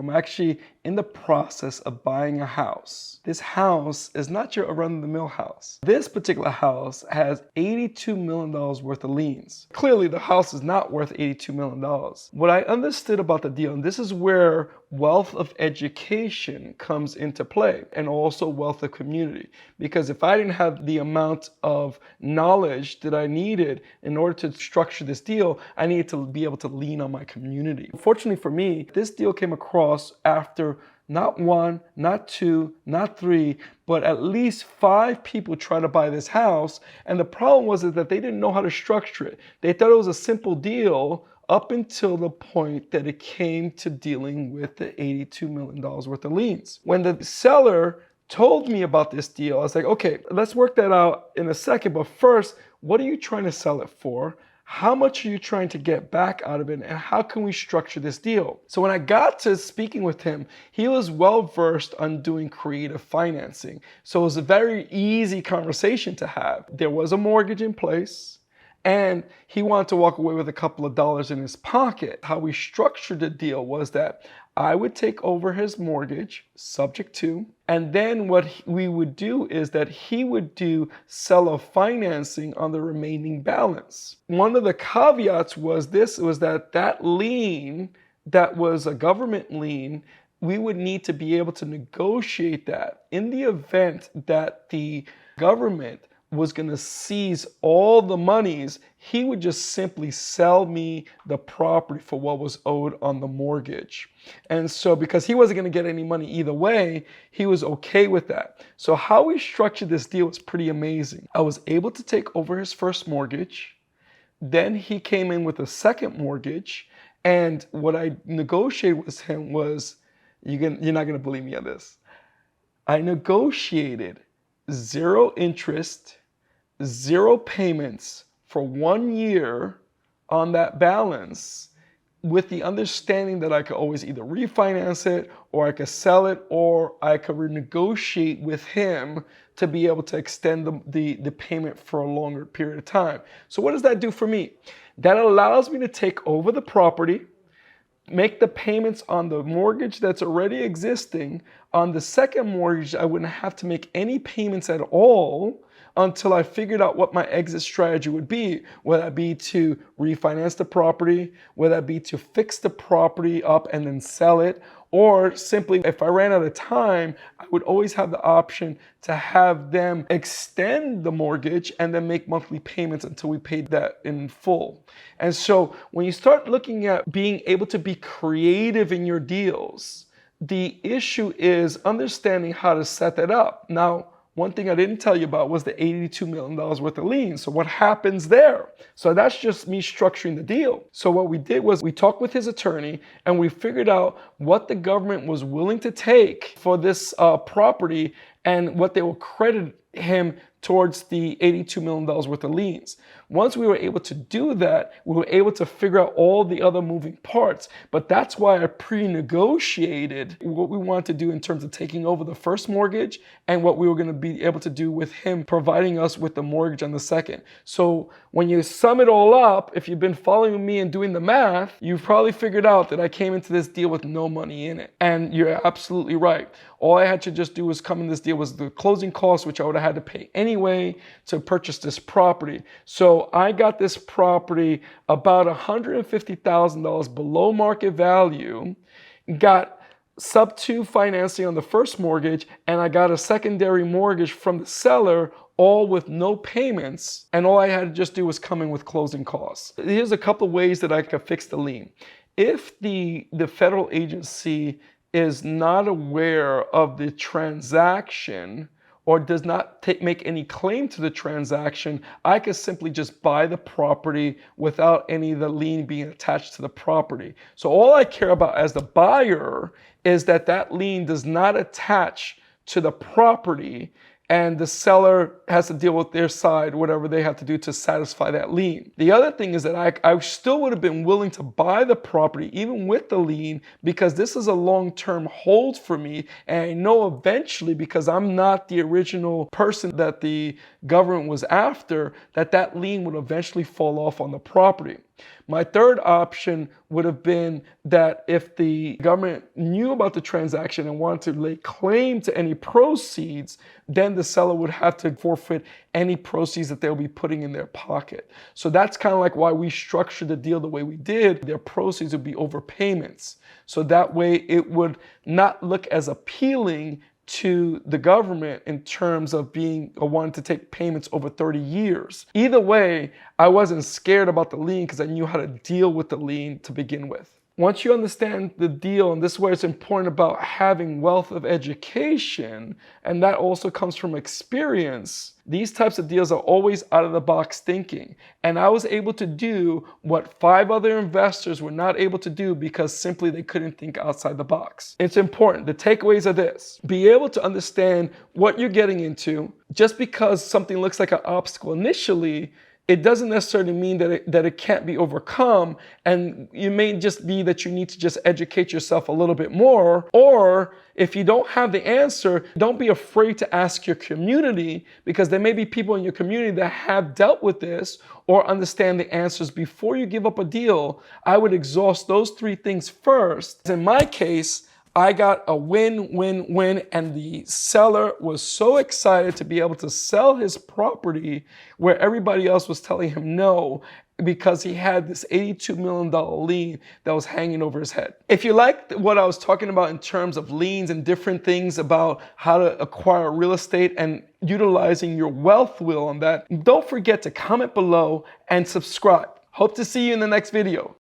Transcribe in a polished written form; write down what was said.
I'm actually in the process of buying a house. This house is not your run-of-the-mill house. This particular house has $82 million worth of liens. Clearly, the house is not worth $82 million. What I understood about the deal, and this is where wealth of education comes into play, and also wealth of community. Because if I didn't have the amount of knowledge that I needed in order to structure this deal, I needed to be able to lean on my community. Fortunately for me, this deal came across after not one, not two, not three, but at least 5 people tried to buy this house. And the problem was that they didn't know how to structure it. They thought it was a simple deal up until the point that it came to dealing with the $82 million worth of liens. When the seller told me about this deal, I was like, okay, let's work that out in a second. But first, what are you trying to sell it for? How much are you trying to get back out of it, and how can we structure this deal? So when I got to speaking with him, he was well versed on doing creative financing. So it was a very easy conversation to have. There was a mortgage in place, and he wanted to walk away with a couple of dollars in his pocket. How we structured the deal was that I would take over his mortgage, subject to, and then what we would do is that he would do seller financing on the remaining balance. One of the caveats was that lien, that was a government lien, we would need to be able to negotiate that. In the event that the government was going to seize all the monies, he would just simply sell me the property for what was owed on the mortgage. And so because he wasn't going to get any money either way, he was okay with that. So how we structured this deal was pretty amazing. I was able to take over his first mortgage. Then he came in with a second mortgage. And what I negotiated with him was, you're not going to believe me on this, I negotiated 0 interest, 0 payments for 1 year on that balance, with the understanding that I could always either refinance it, or I could sell it, or I could renegotiate with him to be able to extend the payment for a longer period of time. So what does that do for me? That allows me to take over the property, make the payments on the mortgage that's already existing. On the second mortgage, I wouldn't have to make any payments at all until I figured out what my exit strategy would be. Whether that be to refinance the property, whether that be to fix the property up and then sell it, or simply, if I ran out of time, I would always have the option to have them extend the mortgage and then make monthly payments until we paid that in full. And so when you start looking at being able to be creative in your deals, the issue is understanding how to set that up. Now, one thing I didn't tell you about was the $82 million worth of liens. So what happens there? So that's just me structuring the deal. So what we did was we talked with his attorney and we figured out what the government was willing to take for this property and what they will credit him towards the $82 million worth of liens. Once we were able to do that, we were able to figure out all the other moving parts. But that's why I pre-negotiated what we wanted to do in terms of taking over the first mortgage and what we were going to be able to do with him providing us with the mortgage on the second. So when you sum it all up, if you've been following me and doing the math, you've probably figured out that I came into this deal with no money in it. And you're absolutely right. All I had to just do was come in this deal was the closing costs, which I would have had to pay anyway to purchase this property. So I got this property about $150,000 below market value, got sub-2 financing on the first mortgage, and I got a secondary mortgage from the seller, all with no payments, and all I had to just do was come in with closing costs. Here's a couple of ways that I could fix the lien. If the federal agency is not aware of the transaction or does not make any claim to the transaction, I could simply just buy the property without any of the lien being attached to the property. So all I care about as the buyer is that that lien does not attach to the property, and the seller has to deal with their side, whatever they have to do to satisfy that lien. The other thing is that I still would have been willing to buy the property even with the lien, because this is a long-term hold for me. And I know eventually, because I'm not the original person that the government was after, that lien would eventually fall off on the property. My third option would have been that if the government knew about the transaction and wanted to lay claim to any proceeds, then the seller would have to forfeit any proceeds that they'll be putting in their pocket. So that's kind of like why we structured the deal the way we did. Their proceeds would be overpayments. So that way it would not look as appealing to the government in terms of being a one to take payments over 30 years. Either way, I wasn't scared about the lien because I knew how to deal with the lien to begin with. Once you understand the deal, and this is where it's important about having wealth of education, and that also comes from experience, these types of deals are always out of the box thinking. And I was able to do what 5 other investors were not able to do because simply they couldn't think outside the box. It's important. The takeaways are this: be able to understand what you're getting into. Just because something looks like an obstacle initially, it doesn't necessarily mean that it can't be overcome, and it may just be that you need to just educate yourself a little bit more. Or if you don't have the answer, don't be afraid to ask your community, because there may be people in your community that have dealt with this or understand the answers. Before you give up a deal, I would exhaust those 3 things first. In my case, I got a win-win-win, and the seller was so excited to be able to sell his property where everybody else was telling him no, because he had this $82 million lien that was hanging over his head. If you liked what I was talking about in terms of liens and different things about how to acquire real estate and utilizing your wealth wheel on that, don't forget to comment below and subscribe. Hope to see you in the next video.